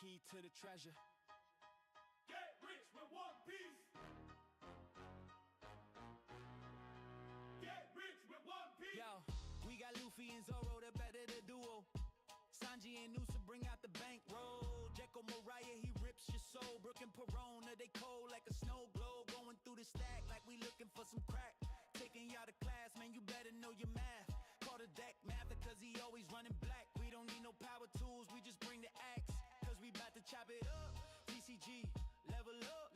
key to the treasure. Get rich with one piece. Get rich with one piece. Yo, we got Luffy and Zoro, the better the duo. Sanji and Noosa bring out the bankroll. Jekyll Mariah, he rips your soul. Brooke and Perona, they cold like a snow globe. Going through the stack like we looking for some crack. Taking y'all to class, man, you better know your math. Call the deck math, cause he always running black. We don't need no power tools, we just bring the axe. Cause we bout to chop it up. TCG, level up.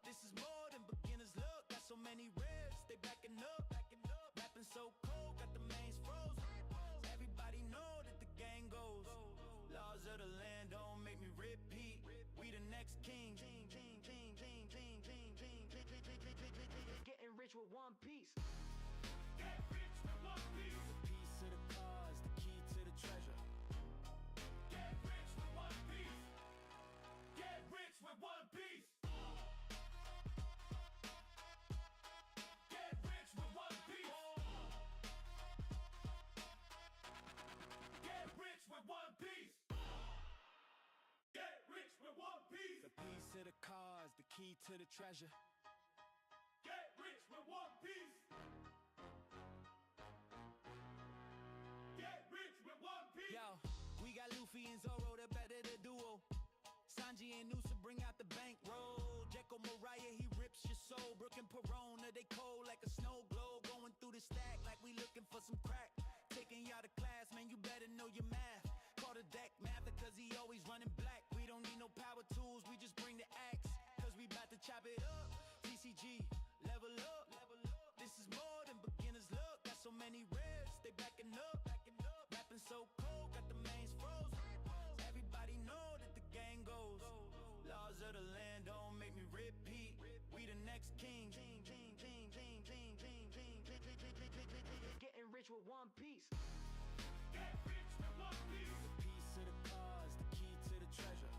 This is more than beginner's luck. Got so many ribs, they backing up. Rapping so cold, got the mains froze. Everybody know that the gang goes. Laws of the land don't make me repeat. We the next king. Getting rich with one piece. Get rich with one piece. The piece of the cause, the key to the treasure. Get rich with one piece. Get rich with one piece. Get rich with one piece. Get rich with one piece. Get rich with one piece. The piece of the cause, the key to the treasure. Get rich with one piece. Get rich with one piece. Yo, we got Luffy and Zoro, the better the duo. Sanji and Noosa bring out the bankroll. Jekyll Mariah, he rips your soul. Brooke and Perona, they cold like a snow globe. Going through the stack like we looking for some crack. Taking y'all to class, man, you better know your math. Call the deck math, cause he always running black. We don't need no power tools, we just bring the axe. Cause we bout to chop it up. TCG, level up. This is more than beginner's luck. Got so many ribs, they backing up. Rapping so cold, got the mains froze. Everybody know that the gang goes. Laws of the land don't make me repeat. We the next king. Getting rich with one piece. Get rich with one piece. The piece of the cause, the key to the treasure.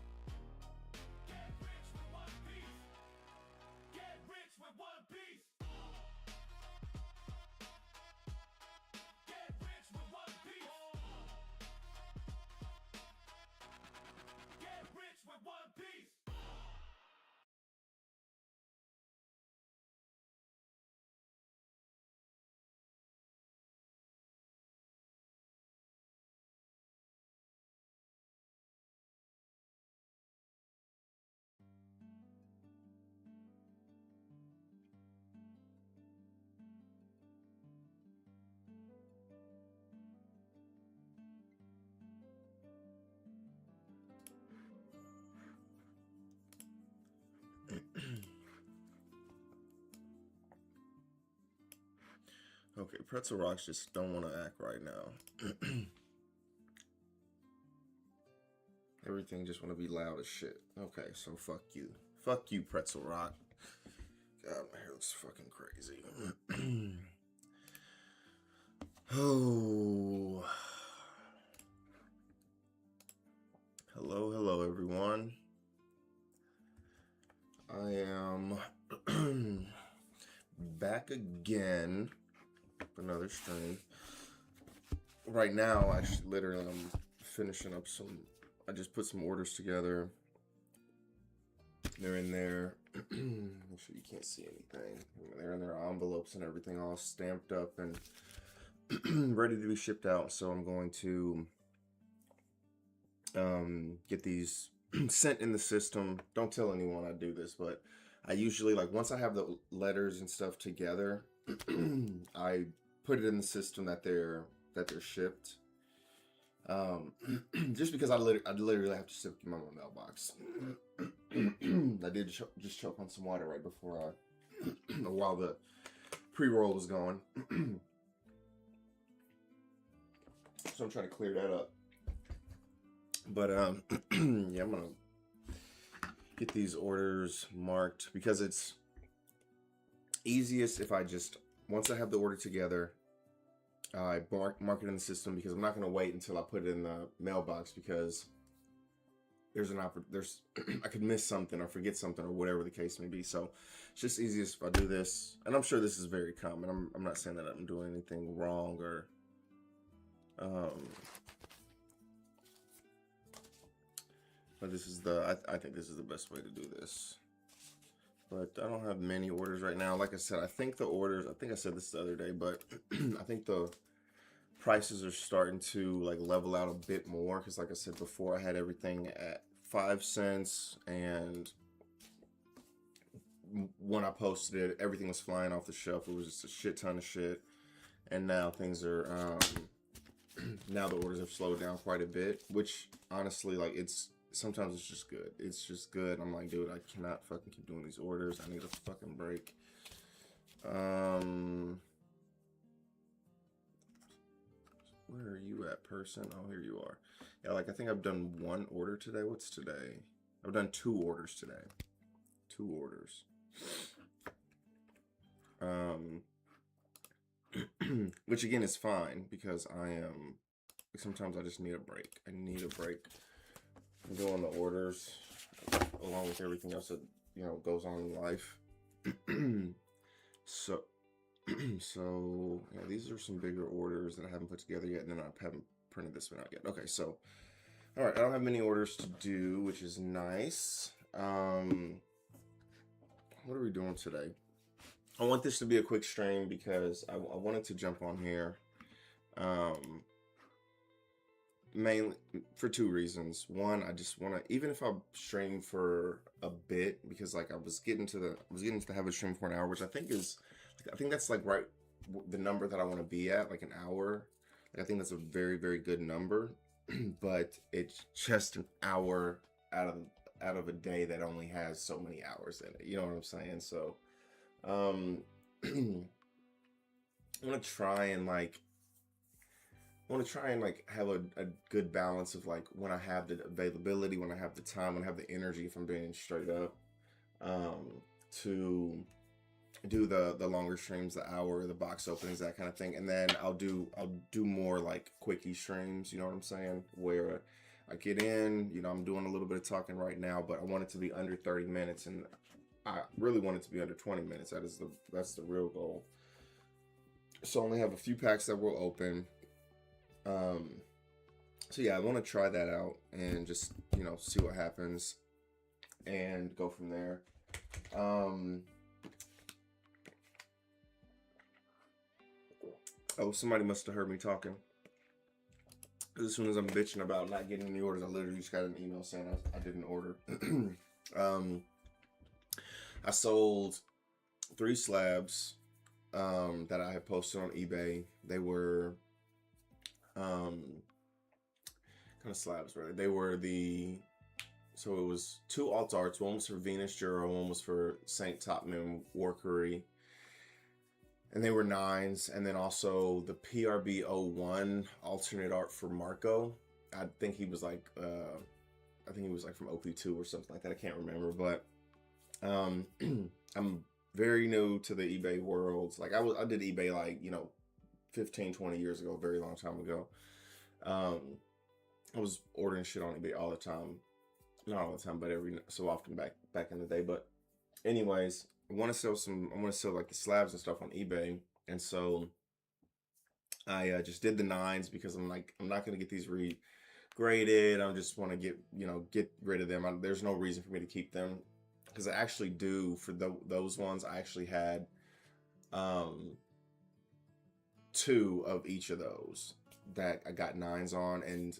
Get rich with one piece. Get rich with one piece. Get rich with one piece. Get rich with one piece. Okay, Pretzel Rocks just don't want to act right now. Everything just want to be loud as shit. Okay, so fuck you. Fuck you, Pretzel Rock. God, my hair looks fucking crazy. Oh. Hello, everyone. I am back again for another stream. Right now, actually, literally, I'm finishing up I just put some orders together. They're in there. Make sure you can't see anything. They're in their envelopes and everything all stamped up and ready to be shipped out. So I'm going to get these sent in the system. Don't tell anyone I do this, but I usually, like, once I have the letters and stuff together, I put it in the system that they're shipped. Just because I literally have to stick them in my mailbox. I did just choke on some water right before while the pre-roll was going. So I'm trying to clear that up. But yeah, I'm gonna get these orders marked because it's easiest if I just, once I have the order together, I mark it in the system, because I'm not going to wait until I put it in the mailbox, because I could miss something or forget something or whatever the case may be. So it's just easiest if I do this, and I'm sure this is very common. I'm not saying that I'm doing anything wrong or But this is I think this is the best way to do this. But I don't have many orders right now. Like I said, I think I said this the other day, but I think the prices are starting to like level out a bit more. Because like I said before, I had everything at 5 cents, and when I posted it, everything was flying off the shelf. It was just a shit ton of shit. And now things are, now the orders have slowed down quite a bit, which honestly, like, sometimes it's just good. It's just good. I'm like, dude, I cannot fucking keep doing these orders. I need a fucking break. Where are you at, person? Oh, here you are. Yeah, like, I think I've done one order today. What's today? I've done 2 orders today. 2 orders. Which again is fine, because sometimes I just need a break. I need a break from doing the orders along with everything else that, you know, goes on in life. So yeah, these are some bigger orders that I haven't put together yet, and then I haven't printed this one out yet. Okay, so all right, I don't have many orders to do, which is nice. What are we doing today? I want this to be a quick stream because I wanted to jump on here, mainly for 2 reasons. One, I just want to, even if I stream for a bit, because like I was getting to have a stream for an hour, which I think that's like right the number that I want to be at, like an hour. Like, I think that's a very, very good number, but it's just an hour out of a day that only has so many hours in it. You know what I'm saying? So. I'm gonna try and have a good balance of like when I have the availability, when I have the time, when I have the energy, if I'm being straight up, to do the longer streams, the hour, the box openings, that kind of thing. And then I'll do more like quickie streams, you know what I'm saying? Where I get in, you know, I'm doing a little bit of talking right now, but I want it to be under 30 minutes, and I really want it to be under 20 minutes. That's the real goal. So I only have a few packs that will open. So yeah, I want to try that out and just, you know, see what happens and go from there. Oh, somebody must have heard me talking. As soon as I'm bitching about not getting any orders, I literally just got an email saying I didn't order. I sold 3 slabs that I had posted on eBay. They were kind of slabs, right? They were so it was 2 alt arts. One was for Venus Juro, one was for Saint Topman Warkery. And they were 9s. And then also the PRB 01 alternate art for Marco. I think he was like from OP2 or something like that. I can't remember, but I'm very new to the eBay world. Like I did eBay like, you know, 15, 20 years ago, a very long time ago. I was ordering shit on eBay all the time. Not all the time, but every so often back in the day. But anyways, I want to sell like the slabs and stuff on eBay. And so I just did the 9s because I'm like, I'm not going to get these regraded. I just want to get rid of them. There's no reason for me to keep them. Because I actually do, for those ones, I actually had 2 of each of those that I got 9s on, and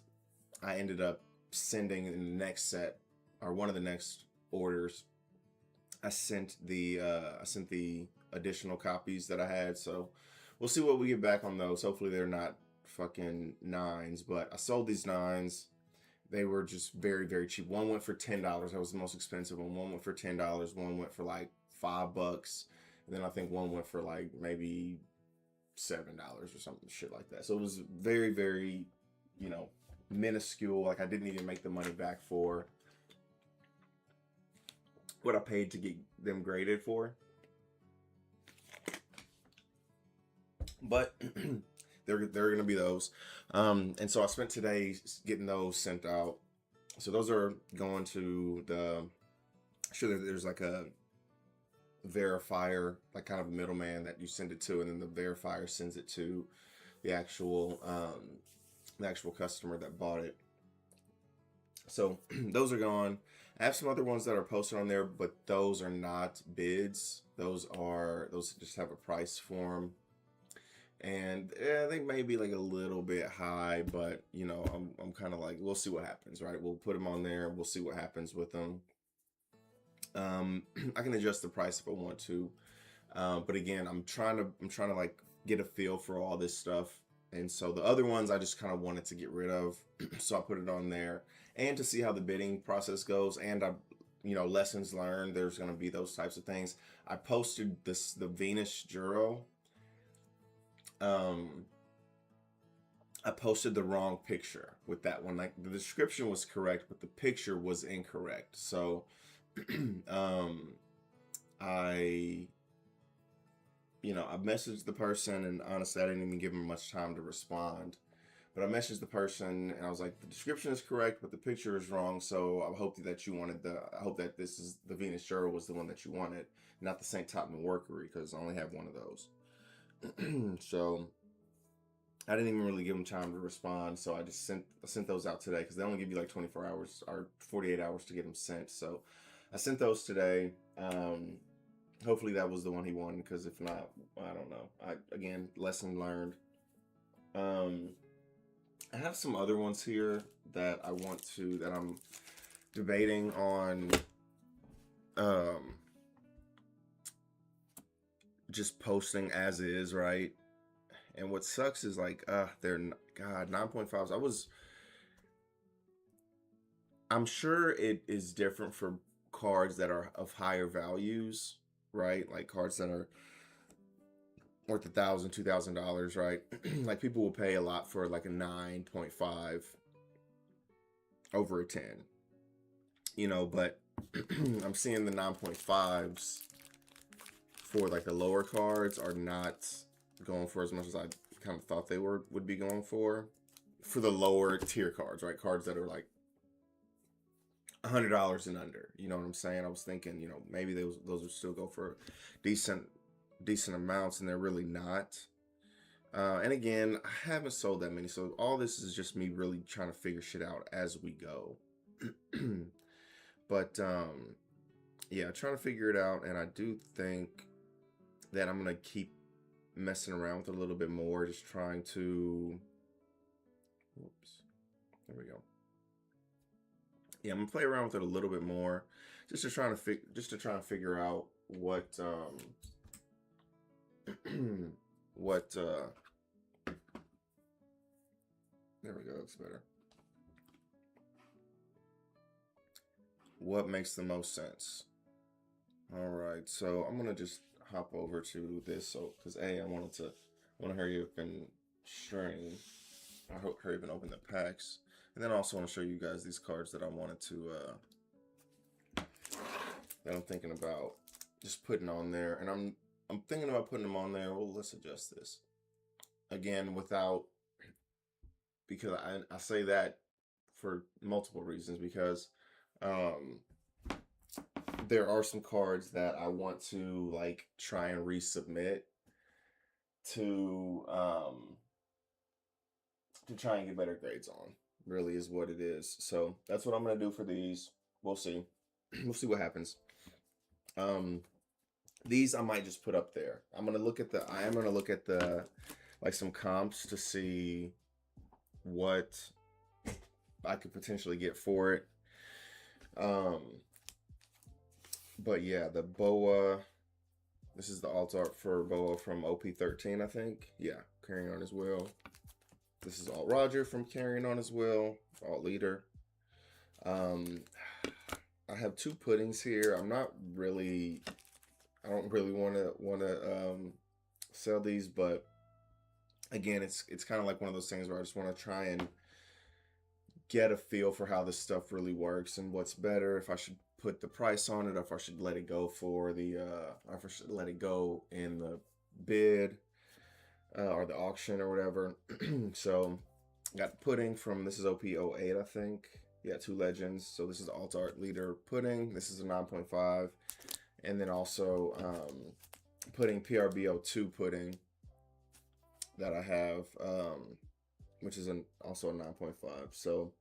I ended up sending in the next set, or one of the next orders, I sent the additional copies that I had. So we'll see what we get back on those. Hopefully they're not fucking 9s, but I sold these 9s. They were just very, very cheap. One went for $10. That was the most expensive one. One went for $10. One went for like $5. And then I think one went for like maybe $7 or something, shit like that. So it was very, very, you know, minuscule. Like I didn't even make the money back for what I paid to get them graded for. But they're going to be those. And so I spent today getting those sent out. So those are going to there's like a verifier, like kind of a middleman that you send it to, and then the verifier sends it to the actual customer that bought it. So those are gone. I have some other ones that are posted on there, but those are not bids. Those just have a price for them. And they may be like a little bit high, but you know, I'm kind of like, we'll see what happens, right? We'll put them on there. We'll see what happens with them. I can adjust the price if I want to. But again, I'm trying to like get a feel for all this stuff. And so the other ones I just kind of wanted to get rid of. So I put it on there and to see how the bidding process goes. And you know, lessons learned, there's going to be those types of things. I posted the Venus Juro. I posted the wrong picture with that one. Like the description was correct, but the picture was incorrect. So, I messaged the person, and honestly, I didn't even give them much time to respond. But I messaged the person, and I was like, the description is correct, but the picture is wrong. So I hope that this is the Venus Juro was the one that you wanted, not the St. Tottenham Workery, because I only have one of those. So I didn't even really give them time to respond. So I just sent those out today, because they only give you like 24 hours or 48 hours to get them sent. So I sent those today. Hopefully that was the one he wanted, because if not, I don't know. Again, lesson learned. I have some other ones here that I'm debating on just posting as is, right? And what sucks is like, they're, God, 9.5s. I'm sure it is different for cards that are of higher values, right? Like cards that are worth $1,000, $2,000, right? Like people will pay a lot for like a 9.5 over a 10, you know, but I'm seeing the 9.5s for like the lower cards are not going for as much as I kind of thought they would be going for the lower tier cards, right? Cards that are like $100 and under, you know what I'm saying? I was thinking, you know, maybe those would still go for decent amounts, and they're really not. And again, I haven't sold that many, so all this is just me really trying to figure shit out as we go. But yeah, trying to figure it out, and I do think that I'm gonna keep messing around with it a little bit more, just trying to, whoops, there we go. Yeah, I'm gonna play around with it a little bit more, just to try and figure out what there we go, that's better. What makes the most sense? All right, so I'm gonna just hop over to this, so because I want to hurry up and string. Hurry up and open the packs, and then I also want to show you guys these cards that I wanted to that I'm thinking about just putting on there, and I'm thinking about putting them on there. Well, let's adjust this again because I say that for multiple reasons, because there are some cards that I want to like try and resubmit to try and get better grades on, really is what it is. So that's what I'm gonna do for these. We'll see. We'll see what happens. These I might just put up there. I am gonna look at the like some comps to see what I could potentially get for it. But yeah, the Boa, this is the alt art for Boa from OP13, I think. Yeah, Carrying On as well. This is Alt Roger from Carrying On as well, Alt Leader. I have two puddings here. I don't really want to sell these, but again, it's kind of like one of those things where I just want to try and get a feel for how this stuff really works and what's better, if I should put the price on it, or if I should let it go or if I should let it go in the bid or the auction or whatever. So got pudding from, this is OP08, I think. Yeah, two legends. So this is the alt art leader pudding. This is a 9.5. And then also pudding PRBO2 pudding that I have, which is also a 9.5. So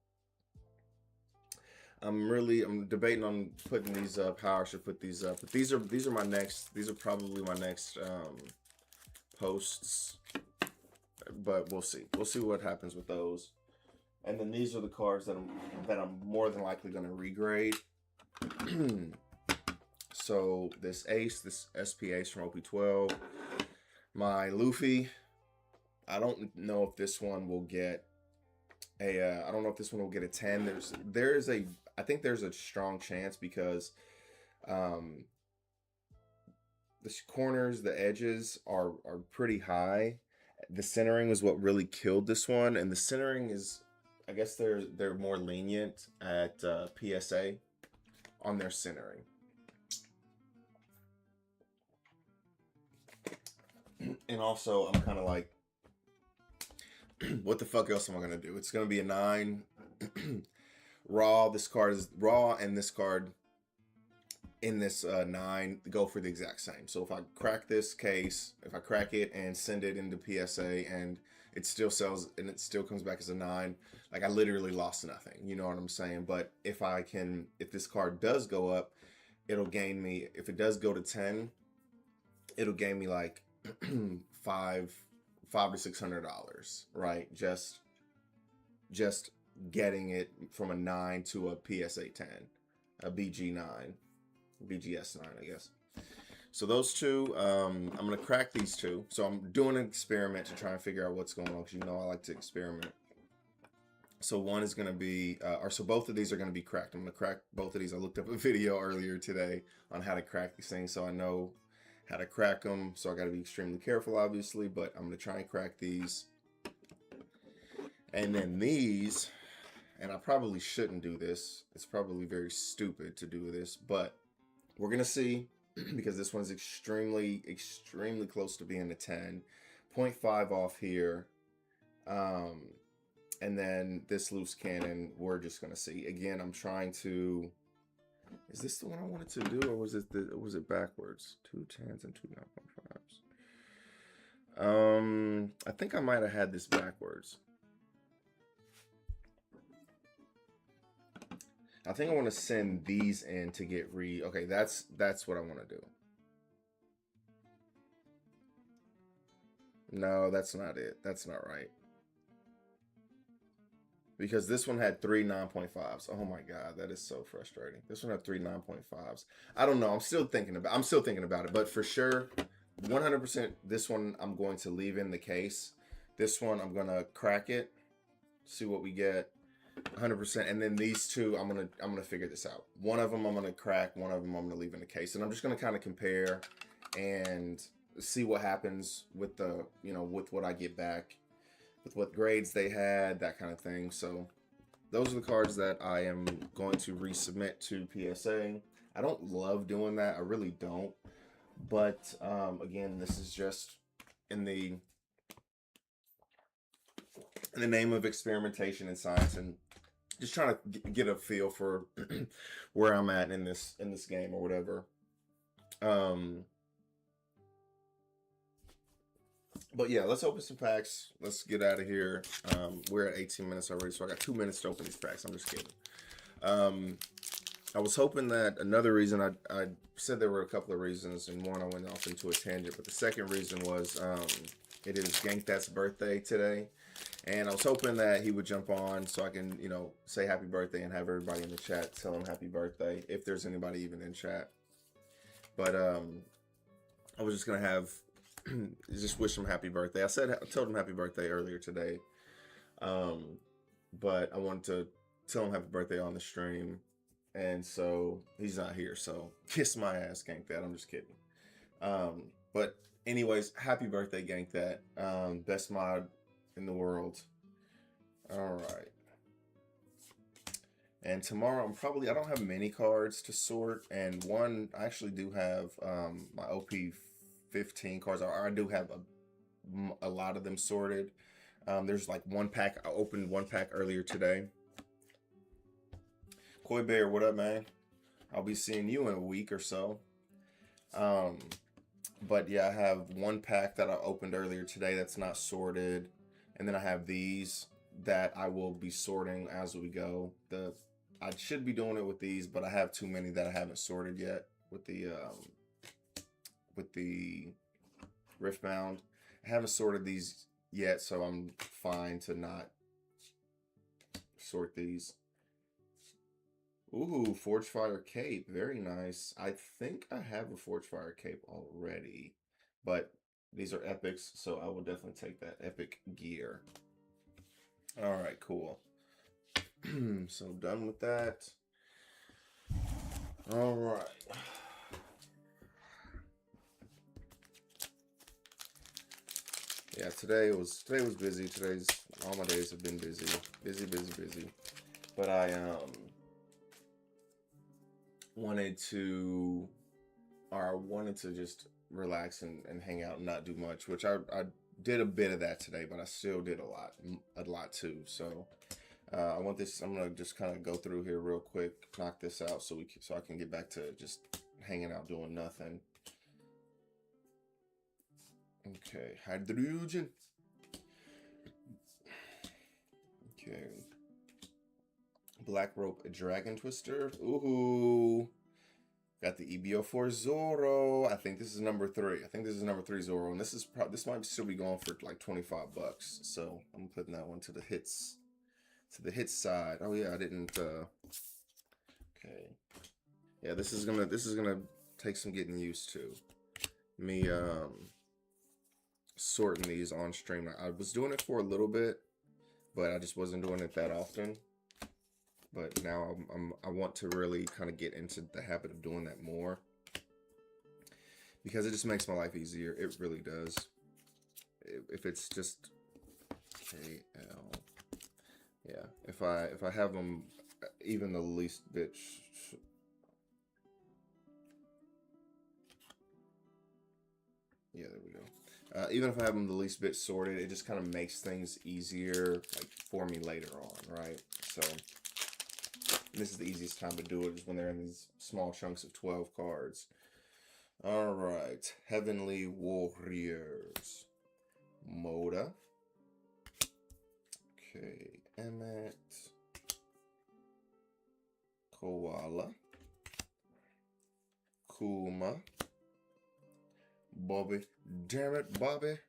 I'm debating on putting these up, how I should put these up. But these are probably my next posts. But we'll see. We'll see what happens with those. And then these are the cards that I'm more than likely going to regrade. So this Ace, this SP Ace from OP12, my Luffy. I don't know if this one will get a. I don't know if this one will get a 10. I think there's a strong chance because, the corners, the edges are pretty high. The centering is what really killed this one, and the centering is, I guess they're more lenient at PSA on their centering. And also, I'm kind of like, what the fuck else am I gonna do? It's gonna be a 9. Raw. This card is raw, and this card in this 9 go for the exact same. So if I crack this case, if I crack it and send it into PSA, and it still sells and it still comes back as a 9, like I literally lost nothing. You know what I'm saying? But if this card does go up, it'll gain me. If it does go to 10, it'll gain me like $500 to $600, right? Just getting it from a 9 to a PSA 10, a BG9, BGS 9, I guess. So those two, I'm gonna crack these two. So I'm doing an experiment to try and figure out what's going on, because you know I like to experiment. So one is gonna be, so both of these are gonna be cracked. I'm gonna crack both of these. I looked up a video earlier today on how to crack these things, so I know how to crack them. So I got to be extremely careful, obviously, but I'm gonna try and crack these. And then these, and I probably shouldn't do this. It's probably very stupid to do this, but we're gonna see. Because this one's extremely close to being a 10. 0.5 off here. And then this loose cannon, we're just going to see. Again, I'm trying to... Is this the one I wanted to do, or was it backwards? 2 10s and 2 9.5s. I think I might have had this backwards. I think I want to send these in to get okay, that's what I want to do. No, that's not it. That's not right. Because this one had 3 9.5s. Oh my god, that is so frustrating. This one had 3 9.5s. I don't know. I'm still thinking about it, but for sure, 100% this one I'm going to leave in the case. This one I'm going to crack it. See what we get. 100%. And then these two, I'm gonna figure this out. One of them I'm gonna crack, one of them I'm gonna leave in the case, and I'm just gonna kind of compare and see what happens with the, with what I get back, with what grades they had, that kind of thing. So those are the cards that I am going to resubmit to PSA. I don't love doing that, I really don't, but again, this is just in the name of experimentation and science, and just trying to get a feel for where I'm at in this game or whatever. But yeah, let's open some packs. Let's get out of here. We're at 18 minutes already, so I got 2 minutes to open these packs. I'm just kidding. I was hoping that another reason, I said there were a couple of reasons, and one I went off into a tangent, but the second reason was it is Gankdat's birthday today. And I was hoping that he would jump on so I can, say happy birthday and have everybody in the chat tell him happy birthday, if there's anybody even in chat. But I was just going to have, just wish him happy birthday. I told him happy birthday earlier today. But I wanted to tell him happy birthday on the stream. And so he's not here. So kiss my ass, Gankdat. I'm just kidding. But anyways, happy birthday, Gankdat. Best mod in the world. All right. And tomorrow I don't have many cards to sort, and I actually do have my OP15 cards. I do have a lot of them sorted. There's like one pack. I opened one pack earlier today. Koi Bear, what up, man? I'll be seeing you in a week or so. But yeah, I have one pack that I opened earlier today that's not sorted. And then I have these that I will be sorting as we go. The I should be doing it with these, but I have too many that I haven't sorted yet with the Riftbound. I haven't sorted these yet, so I'm fine to not sort these. Ooh, Forge Fire Cape. Very nice. I think I have a Forge Fire Cape already, but these are epics, so I will definitely take that epic gear. All right, cool. So done with that. All right. Yeah, today was busy. All my days have been busy. Busy. But I wanted to just relax and hang out and not do much, which I did a bit of that today, but I still did a lot too. So I'm gonna just kind of go through here real quick, knock this out so I can get back to just hanging out doing nothing. Okay, hydrogen. Okay. Black Rope Dragon Twister. Ooh. Got the EBO4 Zoro. I think this is number 3. I think this is number 3 Zoro. And this might still be going for like $25. So I'm putting that one to the hits. To the hits side. Oh yeah, I didn't okay. Yeah, this is gonna take some getting used to. Me sorting these on stream. I was doing it for a little bit, but I just wasn't doing it that often. But now I want to really kind of get into the habit of doing that more, because it just makes my life easier. It really does. If it's just KL, yeah. If I have them even the least bit. Yeah, there we go. Even if I have them the least bit sorted, it just kind of makes things easier, like for me later on, right? So this is the easiest time to do it, is when they're in these small chunks of 12 cards. All right, Heavenly Warriors, Moda. Okay, Emmet, Koala, Kuma, Bobby. Damn it, Bobby.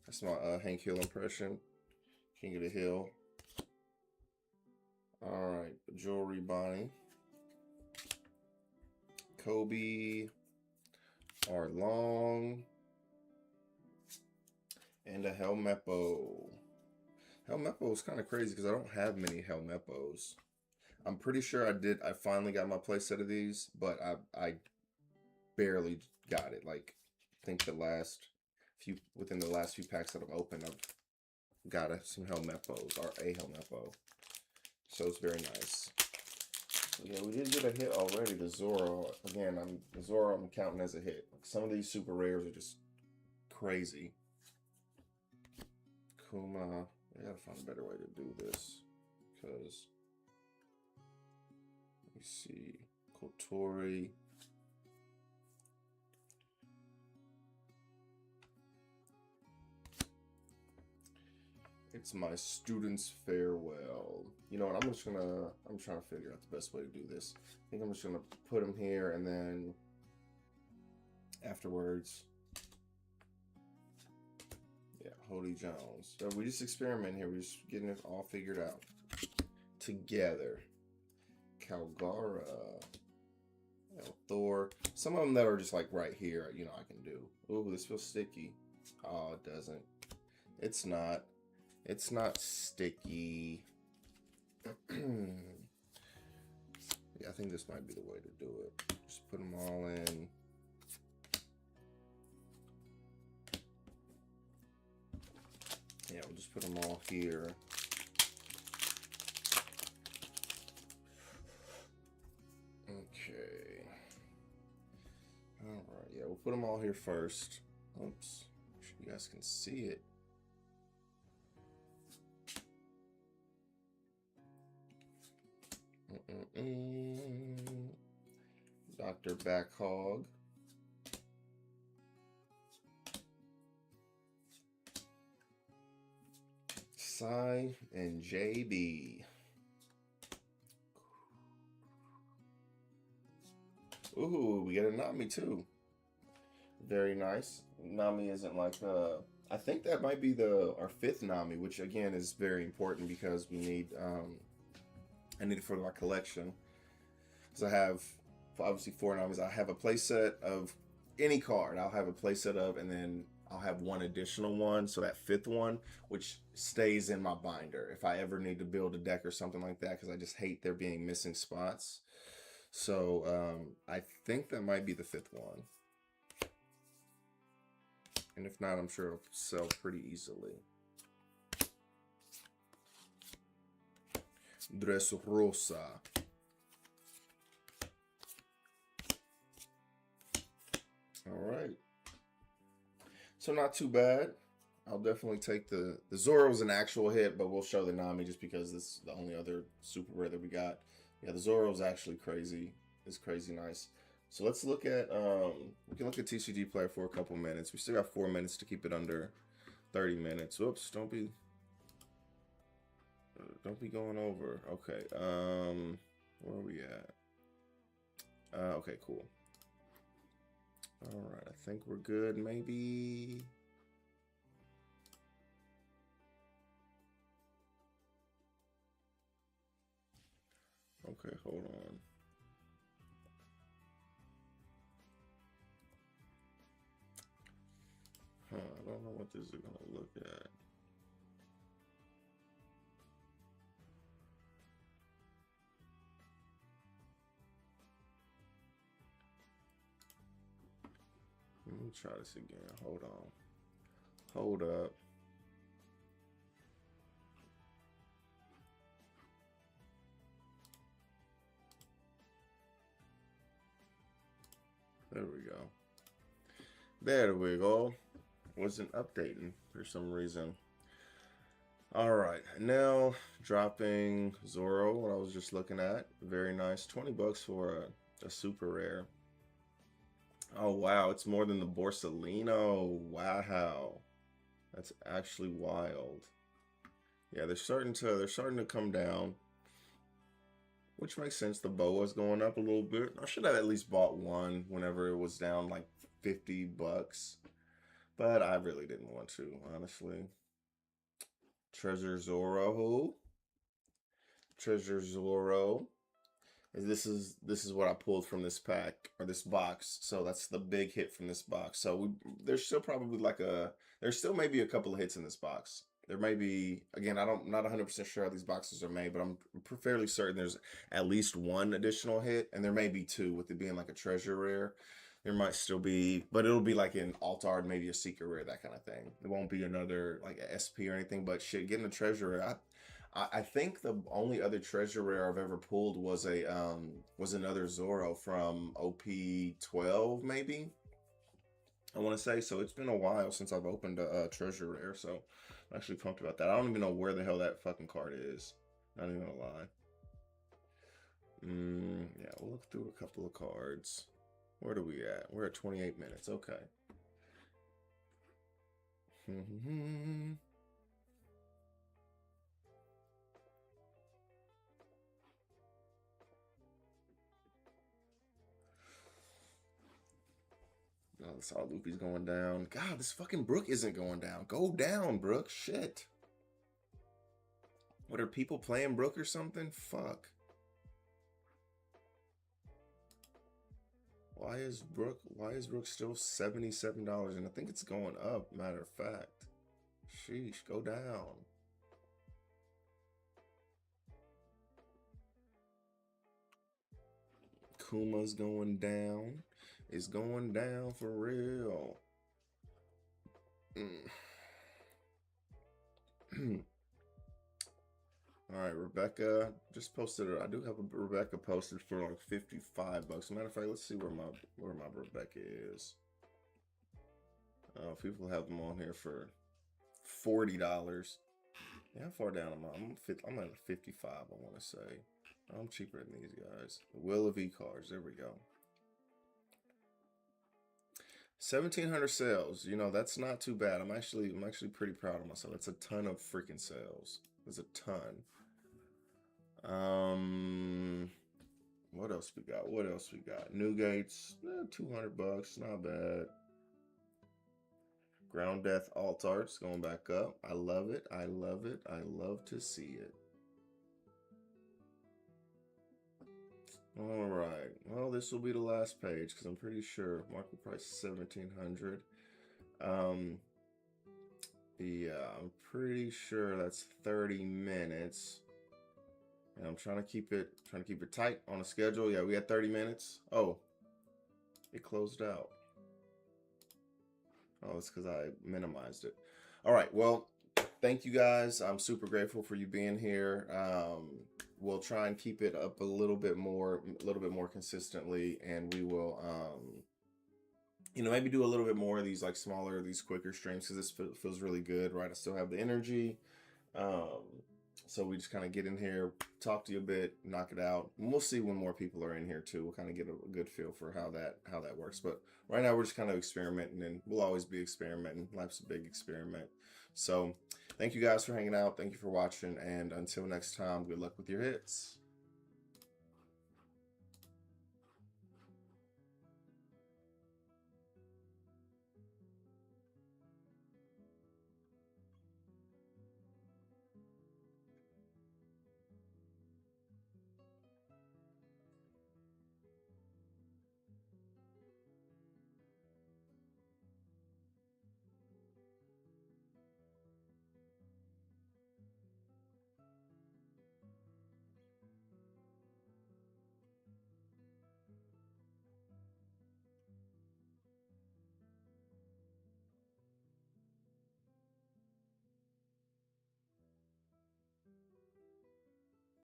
That's my Hank Hill impression. King of the Hill. Alright, Jewelry Bonnie. Kobe. Arlong. And a Helmeppo. Helmeppo is kind of crazy because I don't have many Helmeppos. I'm pretty sure I finally got my playset of these, but I barely got it. Like, I think within the last few packs that I've opened, I've got some Helmeppos, or a Helmeppo. So it's very nice. Yeah, we did get a hit already, the Zoro. Again, the Zoro I'm counting as a hit. Some of these super rares are just crazy. Kuma, I gotta find a better way to do this, because let me see. Kotori. It's my student's farewell. You know what? I'm trying to figure out the best way to do this. I think I'm just gonna put them here, and then afterwards, yeah, Holy Jones. So we just experiment here. We're just getting it all figured out together. Calgara, Thor. Some of them that are just like right here, you know, I can do. Ooh, this feels sticky. Oh, it doesn't. It's not. It's not sticky. Yeah, I think this might be the way to do it. Just put them all in. Yeah, we'll just put them all here. Okay. All right, yeah, we'll put them all here first. Oops, make sure you guys can see it. Dr. Backhog. Psy and JB. Ooh, we get a Nami too. Very nice. Nami isn't like I think that might be our fifth Nami, which again is very important because we need I need it for my collection. Because I have obviously four Namis. I have a playset of any card. I'll have a playset of, and then I'll have one additional one. So that fifth one, which stays in my binder if I ever need to build a deck or something like that, because I just hate there being missing spots. So I think that might be the fifth one. And if not, I'm sure it'll sell pretty easily. Dressrosa. All right. So not too bad. I'll definitely take the Zoro's an actual hit, but we'll show the Nami just because this is the only other super rare that we got. Yeah, the Zoro's actually crazy. It's crazy nice. So let's look at we can look at TCG Player for a couple minutes. We still got 4 minutes to keep it under 30 minutes. Oops, don't be going over. Okay. Where are we at? Okay, cool. All right, I think we're good. Maybe. Okay, hold on. I don't know what this is gonna look at. Let me try this again. Hold on. Hold up. There we go. There we go. Wasn't updating for some reason. Alright, now dropping Zoro, what I was just looking at. Very nice. 20 bucks for a super rare. Oh wow, it's more than the Borsalino. Wow. That's actually wild. Yeah, they're starting to come down. Which makes sense. The BOA's going up a little bit. I should have at least bought one whenever it was down like 50 bucks. But I really didn't want to, honestly. Treasure Zoro. Treasure Zoro. This is what I pulled from this pack or this box. So that's the big hit from this box. So there's still probably there's still maybe a couple of hits in this box. There may be, again, I'm not 100% sure how these boxes are made, but I'm fairly certain there's at least one additional hit, and there may be two with it being like a treasure rare. There might still be, but it'll be like an alt art, maybe a secret rare, that kind of thing. It won't be another like a SP or anything, but shit, getting a treasure rare. I think the only other treasure rare I've ever pulled was another Zoro from OP12, maybe. I want to say. So it's been a while since I've opened a treasure rare, so I'm actually pumped about that. I don't even know where the hell that fucking card is. Not even gonna lie. Yeah, we'll look through a couple of cards. Where are we at? We're at 28 minutes. Okay. Oh, I saw Luffy's going down. God, this fucking Brook isn't going down. Go down, Brook. Shit. What, are people playing Brook or something? Fuck. Why is Brook still $77? And I think it's going up, matter of fact. Sheesh, go down. Kuma's going down. It's going down for real. All right, Rebecca just posted it. I do have a Rebecca posted for like 55 bucks. Matter of fact, let's see where my Rebecca is. People have them on here for $40. Yeah, how far down am I? I'm at 55. I want to say I'm cheaper than these guys. Will of E cards. There we go. 1,700 sales. You know, that's not too bad. I'm actually pretty proud of myself. That's a ton of freaking sales. There's a ton. What else we got? What else we got? Newgates, $200, not bad. Ground Death Alt Arts going back up. I love it. I love it. I love to see it. All right. Well, this will be the last page because I'm pretty sure market price 1,700. Yeah, I'm pretty sure that's 30 minutes. And I'm trying to keep it tight on the schedule. Yeah, we had 30 minutes. Oh, it closed out. Oh, it's because I minimized it. All right. Well, thank you guys. I'm super grateful for you being here. We'll try and keep it up a little bit more consistently, and we will, maybe do a little bit more of these like smaller, these quicker streams because this feels really good, right? I still have the energy. So we just kind of get in here, talk to you a bit, knock it out. And we'll see when more people are in here too. We'll kind of get a good feel for how that works. But right now we're just kind of experimenting, and we'll always be experimenting. Life's a big experiment. So thank you guys for hanging out. Thank you for watching. And until next time, good luck with your hits.